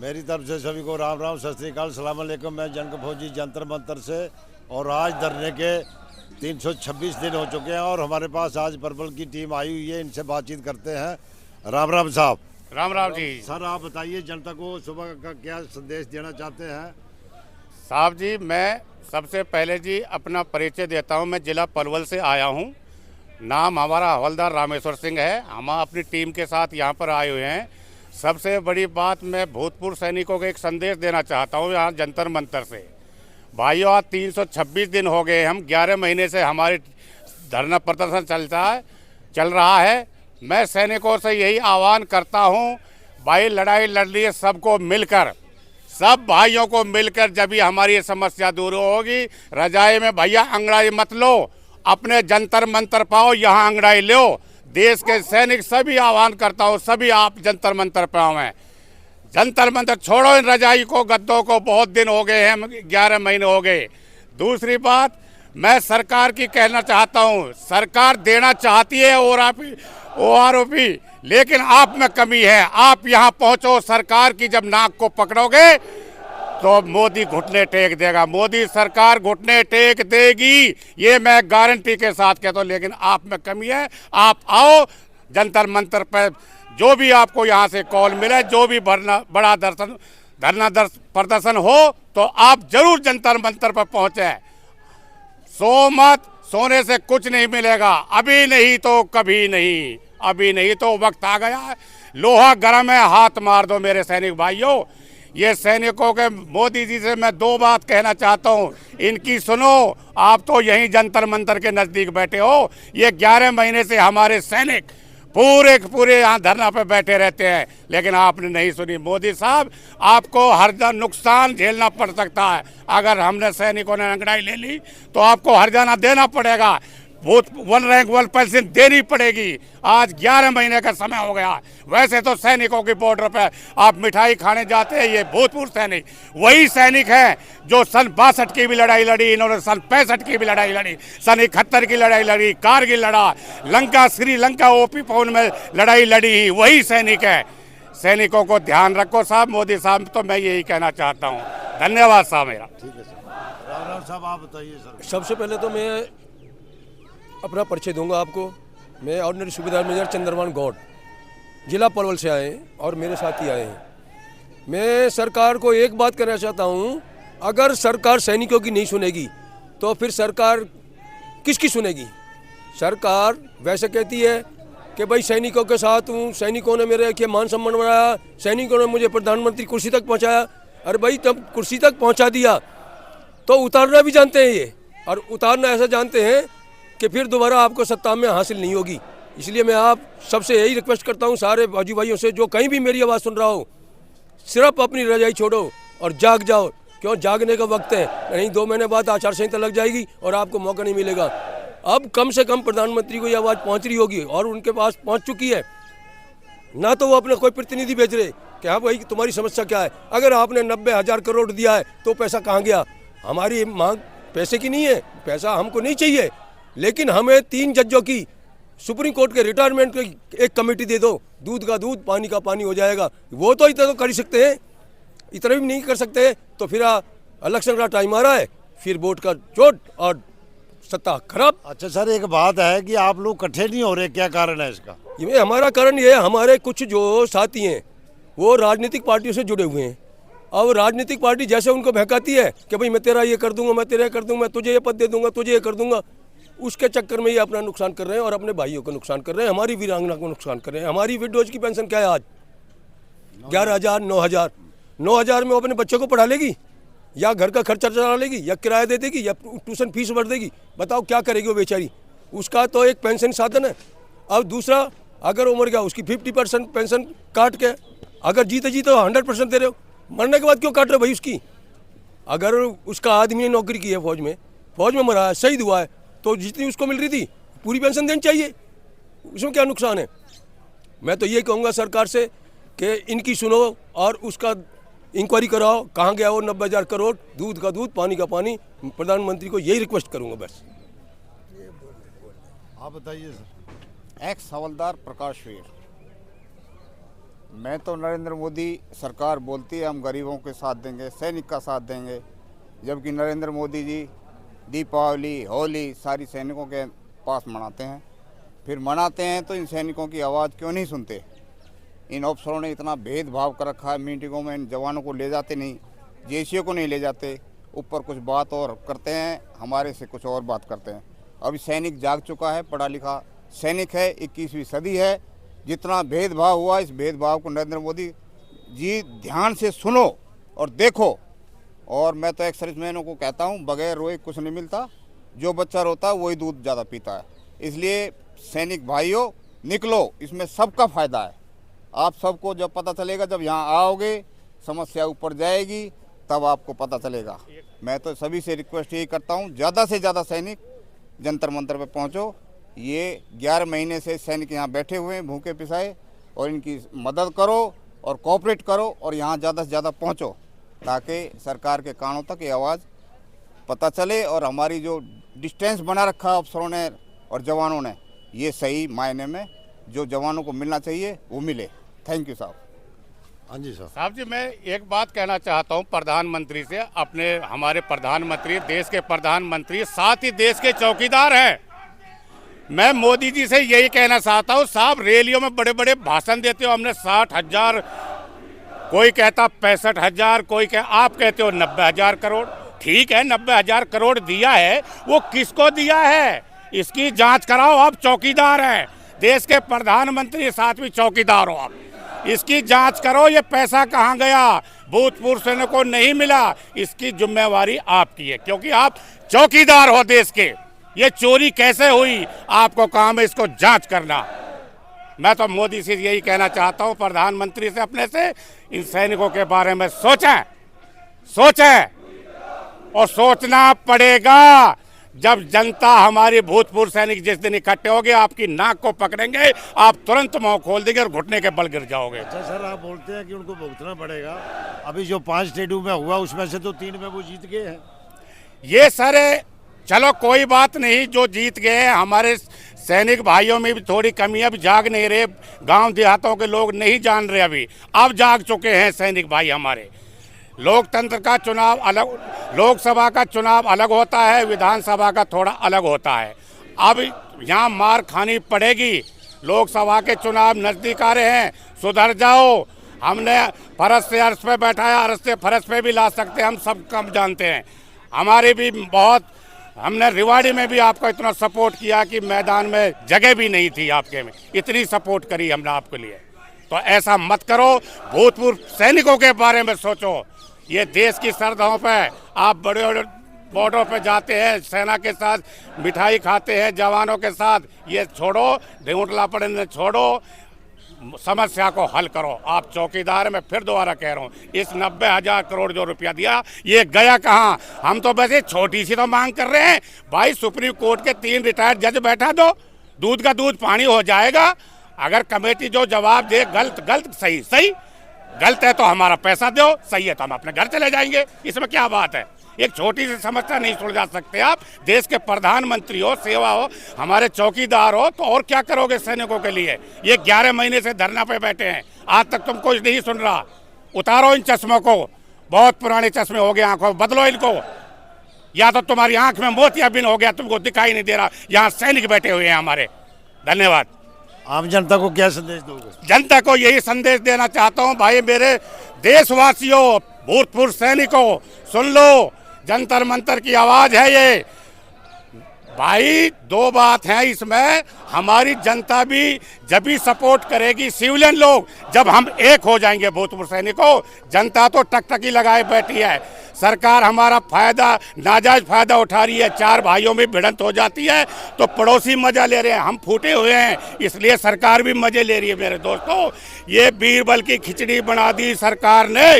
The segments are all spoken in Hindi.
मेरी तरफ से सभी को राम राम, सत श्री अकाल, सलाम अलैकुम। मैं जनक फौजी जंतर मंतर से, और आज धरने के 326 दिन हो चुके हैं और हमारे पास आज पर्पल की टीम आई हुई है। इनसे बातचीत करते हैं। राम राम साहब। राम राम जी। सर आप बताइए जनता को सुबह का क्या संदेश देना चाहते हैं? साहब जी, मैं सबसे पहले जी अपना परिचय देता हूं। मैं जिला पलवल से आया हूं। नाम हमारा हवलदार रामेश्वर सिंह है। हम अपनी टीम के साथ यहां पर आए हुए हैं। सबसे बड़ी बात, मैं भूतपूर्व सैनिकों को एक संदेश देना चाहता हूं यहाँ जंतर मंतर से। भाइयों, आज 326 दिन हो गए, हम 11 महीने से हमारी धरना प्रदर्शन चल रहा है। मैं सैनिकों से यही आह्वान करता हूं, भाई लड़ाई लड़ लिए सबको मिलकर, सब भाइयों को मिलकर, जब ही हमारी ये समस्या दूर होगी। रजाई में भैया अंगड़ाई मत लो, अपने जंतर मंतर पाओ, यहाँ अंगड़ाई लो। देश के सैनिक सभी आह्वान करता हूँ, सभी आप जंतर मंतर पाओ हैं। जंतर मंतर छोड़ो इन रजाई को, गद्दों को। बहुत दिन हो गए हैं, 11 महीने हो गए। दूसरी बात, मैं सरकार की कहना चाहता हूँ, सरकार देना चाहती है OROP, लेकिन आप में कमी है। आप यहाँ पहुँचो, सरकार की जब नाक को पकड़ोगे तो मोदी घुटने टेक देगा। मोदी सरकार घुटने टेक देगी, ये मैं गारंटी के साथ कहता हूँ। लेकिन आप में कमी है। आप आओ जंतर मंतर पर, जो भी आपको यहाँ से कॉल मिले, जो भी बड़ा धरना प्रदर्शन हो, तो आप जरूर जंतर मंतर पर पहुँचे। सो मत, सोने से कुछ नहीं मिलेगा। अभी नहीं तो कभी नहीं, अभी नहीं तो वक्त आ गया है। लोहा गर्म है, हाथ मार दो मेरे सैनिक भाइयों। ये सैनिकों के, मोदी जी से मैं 2 बात कहना चाहता हूँ, इनकी सुनो। आप तो यहीं जंतर मंतर के नज़दीक बैठे हो। ये 11 महीने से हमारे सैनिक पूरे यहाँ धरना पे बैठे रहते हैं, लेकिन आपने नहीं सुनी। मोदी साहब, आपको हर नुकसान झेलना पड़ सकता है। अगर हमने सैनिकों ने अंगड़ाई ले ली तो आपको हर्जाना देना पड़ेगा, वन रैंक वन पेंशन देनी पड़ेगी। आज 11 महीने का समय हो गया। वैसे तो सैनिकों की बॉर्डर पे आप मिठाई खाने जाते हैं, ये भूतपूर्व सैनिक वही सैनिक हैं जो सन 62 की भी लड़ाई लड़ी, इन्होंने सन 65 की भी लड़ाई लड़ी, सन 71 की लड़ाई लड़ी, कारगिल लड़ा, लंका श्रीलंका OP फोन में लड़ाई लड़ी, वही सैनिक है। सैनिकों को ध्यान रखो साहब, मोदी साहब, तो मैं यही कहना चाहता हूँ। धन्यवाद साहब मेरा। ठीक है सर। राम राम साहब, आप बताइए सर। सबसे पहले तो मैं अपना परिचय दूंगा आपको। मैं ऑर्डिनरी सूबेदार मेजर चंद्रमान गौड़, जिला पलवल से आए हैं और मेरे साथी आए हैं। मैं सरकार को एक बात कहना चाहता हूं, अगर सरकार सैनिकों की नहीं सुनेगी तो फिर सरकार किसकी सुनेगी? सरकार वैसे कहती है कि भाई सैनिकों के साथ हूँ, सैनिकों ने मेरे के मान सम्मान बढ़ाया, सैनिकों ने मुझे प्रधानमंत्री कुर्सी तक पहुँचाया। अरे भाई, तब कुर्सी तक पहुँचा दिया तो उतारना भी जानते हैं ये, और उतारना ऐसा जानते हैं कि फिर दोबारा आपको सत्ता में हासिल नहीं होगी। इसलिए मैं आप सबसे यही रिक्वेस्ट करता हूं, सारे फौजी भाइयों से, जो कहीं भी मेरी आवाज़ सुन रहा हो, सिर्फ अपनी रजाई छोड़ो और जाग जाओ। क्यों? जागने का वक्त है, नहीं 2 महीने बाद आचार संहिता लग जाएगी और आपको मौका नहीं मिलेगा। अब कम से कम प्रधानमंत्री को ये आवाज़ पहुँच रही होगी, और उनके पास पहुँच चुकी है ना। तो वो अपना कोई प्रतिनिधि भेज रहे कि हाँ भाई तुम्हारी समस्या क्या है। अगर आपने 90,000 करोड़ दिया है तो पैसा कहाँ गया? हमारी मांग पैसे की नहीं है, पैसा हमको नहीं चाहिए, लेकिन हमें 3 जजों की सुप्रीम कोर्ट के रिटायरमेंट की एक कमेटी दे दो, दूध का दूध पानी का पानी हो जाएगा। वो तो इतना तो कर ही सकते हैं, इतना भी नहीं कर सकते तो फिर इलेक्शन का टाइम आ रहा है, फिर वोट का चोट और सत्ता खराब। अच्छा सर, एक बात है कि आप लोग इकट्ठे नहीं हो रहे, क्या कारण है इसका? ये हमारा कारण ये है, हमारे कुछ जो साथी हैं वो राजनीतिक पार्टियों से जुड़े हुए हैं। अब राजनीतिक पार्टी जैसे उनको बहकाती है कि भाई मैं तेरा ये कर दूंगा, मैं तेरा ये कर दूंगा, मैं तुझे ये पद दे दूंगा, तुझे ये कर दूंगा, उसके चक्कर में ये अपना नुकसान कर रहे हैं और अपने भाइयों को नुकसान कर रहे हैं, हमारी वीरांगना को नुकसान कर रहे हैं। हमारी विडोज की पेंशन क्या है आज? 11,000, 9,000 में वो अपने बच्चों को पढ़ा लेगी, या घर का खर्चा चला लेगी, या किराया दे देगी, या ट्यूशन फीस भर देगी। बताओ क्या करेगी वो बेचारी? उसका तो एक पेंशन साधन है। अब दूसरा, अगर वो मर गया उसकी 50% पेंशन काट के, अगर जीते जीते 100% दे रहे हो, मरने के बाद क्यों काट रहे हो भाई उसकी? अगर उसका आदमी ने नौकरी की है फौज में मरा है, शहीद हुआ है, तो जितनी उसको मिल रही थी पूरी पेंशन देनी चाहिए, उसमें क्या नुकसान है? मैं तो ये कहूँगा सरकार से कि इनकी सुनो और उसका इंक्वायरी कराओ, कहाँ गया वो 90,000 करोड़, दूध का दूध पानी का पानी। प्रधानमंत्री को यही रिक्वेस्ट करूँगा बस। आप बताइए सर। एक्स हवलदार प्रकाश वीर। मैं तो नरेंद्र मोदी सरकार बोलती है हम गरीबों के साथ देंगे, सैनिक का साथ देंगे, जबकि नरेंद्र मोदी जी दीपावली, होली सारी सैनिकों के पास मनाते हैं। फिर मनाते हैं तो इन सैनिकों की आवाज़ क्यों नहीं सुनते? इन अफसरों ने इतना भेदभाव कर रखा है, मीटिंगों में इन जवानों को ले जाते नहीं, जेसीओ को नहीं ले जाते, ऊपर कुछ बात और करते हैं, हमारे से कुछ और बात करते हैं। अभी सैनिक जाग चुका है, पढ़ा लिखा सैनिक है, 21वीं सदी है। जितना भेदभाव हुआ, इस भेदभाव को नरेंद्र मोदी जी ध्यान से सुनो और देखो। और मैं तो एक सर्विसमैनों को कहता हूँ, बगैर रोए कुछ नहीं मिलता, जो बच्चा रोता है वही दूध ज़्यादा पीता है। इसलिए सैनिक भाइयों निकलो, इसमें सबका फ़ायदा है। आप सबको जब पता चलेगा, जब यहाँ आओगे, समस्या ऊपर जाएगी, तब आपको पता चलेगा। मैं तो सभी से रिक्वेस्ट यही करता हूँ, ज़्यादा से ज़्यादा सैनिक जंतर मंतर पे पहुँचो। ये 11 महीने से सैनिक यहाँ बैठे हुए हैं भूखे पिसाए, और इनकी मदद करो और कोऑपरेट करो और यहाँ ज़्यादा से ज़्यादा पहुँचो, ताकि सरकार के कानों तक ये आवाज़ पता चले और हमारी जो डिस्टेंस बना रखा अफसरों ने और जवानों ने, ये सही मायने में जो जवानों को मिलना चाहिए वो मिले। थैंक यू साहब। हाँ जी साहब। साहब जी, मैं एक बात कहना चाहता हूं प्रधानमंत्री से। अपने हमारे प्रधानमंत्री देश के प्रधानमंत्री, साथ ही देश के चौकीदार हैं। मैं मोदी जी से यही कहना चाहता हूं, साहब रैलियों में बड़े बड़े भाषण देते हो, हमने 60,000, कोई कहता 65,000, कोई आप कहते हो 90,000 करोड़। ठीक है, 90,000 करोड़ दिया है, वो किसको दिया है इसकी जांच कराओ। आप चौकीदार हैं, देश के प्रधानमंत्री, साथ भी चौकीदार हो आप, इसकी जांच करो। ये पैसा कहाँ गया, भूतपूर्व सैनिकों को नहीं मिला, इसकी जिम्मेवारी आपकी है, क्योंकि आप चौकीदार हो देश के। ये चोरी कैसे हुई, आपको काम है इसको जांच करना। मैं तो मोदी से यही कहना चाहता हूं, प्रधानमंत्री से, अपने से, इन सैनिकों के बारे में सोचें और सोचना पड़ेगा। जब जनता, हमारी भूतपूर्व सैनिक जिस दिन इकट्ठे होंगे, आपकी नाक को पकड़ेंगे, आप तुरंत मुंह खोल देंगे और घुटने के बल गिर जाओगे। अच्छा सर, आप बोलते हैं कि उनको भुगतना पड़ेगा। अभी जो 5 स्टेडियम में हुआ, उसमें से तो 3 में वो जीत गए हैं। ये सर चलो कोई बात नहीं, जो जीत गए हैं, हमारे सैनिक भाइयों में भी थोड़ी कमी, अब जाग नहीं रहे, गांव देहातों के लोग नहीं जान रहे, अभी अब जाग चुके हैं सैनिक भाई हमारे। लोकतंत्र का चुनाव अलग, लोकसभा का चुनाव अलग होता है, विधानसभा का थोड़ा अलग होता है। अब यहाँ मार खानी पड़ेगी। लोकसभा के चुनाव नज़दीक आ रहे हैं, सुधर जाओ। हमने फरज से अर्श पे बैठाया, अर्श से फरज पे भी ला सकते हैं, हम सब कम जानते हैं। हमारी भी बहुत, हमने रिवाड़ी में भी आपको इतना सपोर्ट किया कि मैदान में जगह भी नहीं थी आपके में, इतनी सपोर्ट करी हमने आपके लिए। तो ऐसा मत करो, भूतपूर्व सैनिकों के बारे में सोचो। ये देश की सरहदों पे आप बड़े बड़े बॉर्डर पे जाते हैं, सेना के साथ मिठाई खाते हैं, जवानों के साथ। ये छोड़ो, ढूंढला पड़ने छोड़ो, समस्या को हल करो। आप चौकीदार, मैं फिर दोबारा कह रहा हूँ, इस 90,000 करोड़ जो रुपया दिया, ये गया कहाँ? हम तो वैसे छोटी सी तो मांग कर रहे हैं भाई, सुप्रीम कोर्ट के 3 रिटायर्ड जज बैठा दो, दूध का दूध पानी हो जाएगा। अगर कमेटी जो जवाब दे, गलत सही गलत है तो हमारा पैसा दो, सही है तो हम अपने घर चले जाएंगे। इसमें क्या बात है? एक छोटी सी समस्या नहीं सुलझा सकते आप? देश के प्रधानमंत्री हो, सेवा हो, हमारे चौकीदार हो, तो और क्या करोगे सैनिकों के लिए? ये 11 महीने से धरना पे बैठे हैं, आज तक तुम कुछ नहीं सुन रहा। उतारो इन चश्मों को, बहुत पुराने चश्मे हो गए आंखों, बदलो इनको, या तो तुम्हारी आंख में मोतियाबिंद हो गया, तुमको दिखाई नहीं दे रहा। यहाँ सैनिक बैठे हुए हैं हमारे। धन्यवाद। आम जनता को क्या संदेश दोगे? जनता को यही संदेश देना चाहता हूँ, भाई मेरे देशवासियों, भूतपूर्व सैनिकों, सुन लो, जंतर मंतर की आवाज है ये। भाई 2 बात है इसमें, हमारी जनता भी जब भी सपोर्ट करेगी, सिविलियन लोग, जब हम एक हो जाएंगे भूतपूर्व सैनिकों। जनता तो टकटकी लगाए बैठी है, सरकार हमारा फायदा, नाजायज फायदा उठा रही है। 4 भाइयों में भिड़ंत हो जाती है तो पड़ोसी मजा ले रहे हैं, हम फूटे हुए हैं, इसलिए सरकार भी मजे ले रही है। मेरे दोस्तों, ये बीरबल की खिचड़ी बना दी सरकार ने,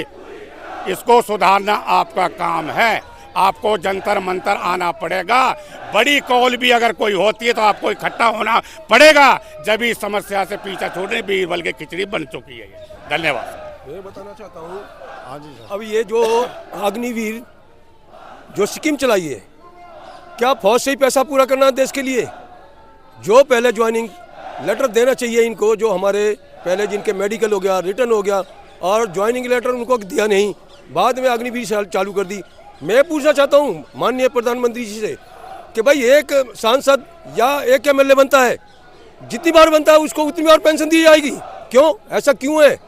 इसको सुधारना आपका काम है। आपको जंतर मंतर आना पड़ेगा। बड़ी कॉल भी अगर कोई होती है तो आपको इकट्ठा होना पड़ेगा। जब इस समस्या से पीछा छोड़ने, बीरबल की खिचड़ी बन चुकी है। धन्यवाद। मैं बताना चाहता हूँ, हाँ जी सर। अब ये जो अग्निवीर जो स्कीम चलाई है, क्या फौज से ही पैसा पूरा करना है देश के लिए? जो पहले ज्वाइनिंग लेटर देना चाहिए इनको, जो हमारे पहले जिनके मेडिकल हो गया, रिटर्न हो गया और ज्वाइनिंग लेटर उनको दिया नहीं, बाद में अग्निवीर चालू कर दी। मैं पूछना चाहता हूँ माननीय प्रधानमंत्री जी से कि भाई एक सांसद या एक एमएलए बनता है, जितनी बार बनता है उसको उतनी बार पेंशन दी जाएगी, क्यों? ऐसा क्यों है?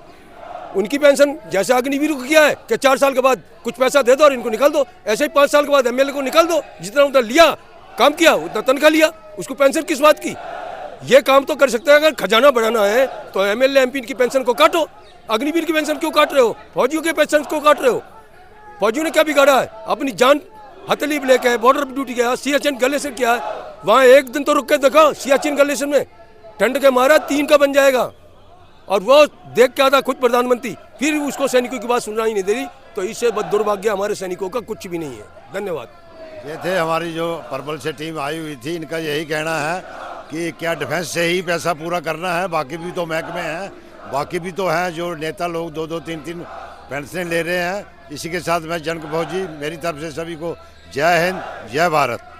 उनकी पेंशन जैसे अग्निवीर को किया है कि 4 साल के बाद कुछ पैसा दे दो और इनको निकाल दो, ऐसे ही 5 साल के बाद एमएलए को निकाल दो, जितना उतना लिया, काम किया, उतना तनख्वाह लिया, उसको पेंशन किस बात की? ये काम तो कर सकते हैं, अगर खजाना बढ़ाना है तो एमएलए एमपी की पेंशन को काटो, अग्निवीर की पेंशन क्यों काट रहे हो? फौजियों के पेंशन क्यों काट रहे हो? फौजियों ने क्या बिगाड़ा है? अपनी जान हथेली पे लेके बॉर्डर पे ड्यूटी गया, सियाचिन ग्लेशियर किया है, वहाँ एक दिन तो रुक के देखो, सियाचिन ग्लेशियर में ठंड के मारा 3 का बन जाएगा, और वो देख के आता खुद प्रधानमंत्री, फिर उसको सैनिकों की बात सुनना ही नहीं दे रही। तो इससे बद दुर्भाग्य हमारे सैनिकों का कुछ भी नहीं है। धन्यवाद। ये थे हमारी जो पर्पल से टीम आई हुई थी, इनका यही कहना है कि क्या डिफेंस से ही पैसा पूरा करना है, बाकी भी तो महकमे हैं, बाकी भी तो हैं जो नेता लोग 2-2, 3-3 पेंशनें ले रहे हैं। इसी के साथ मैं जनक फौजी, मेरी तरफ से सभी को जय हिंद, जय भारत।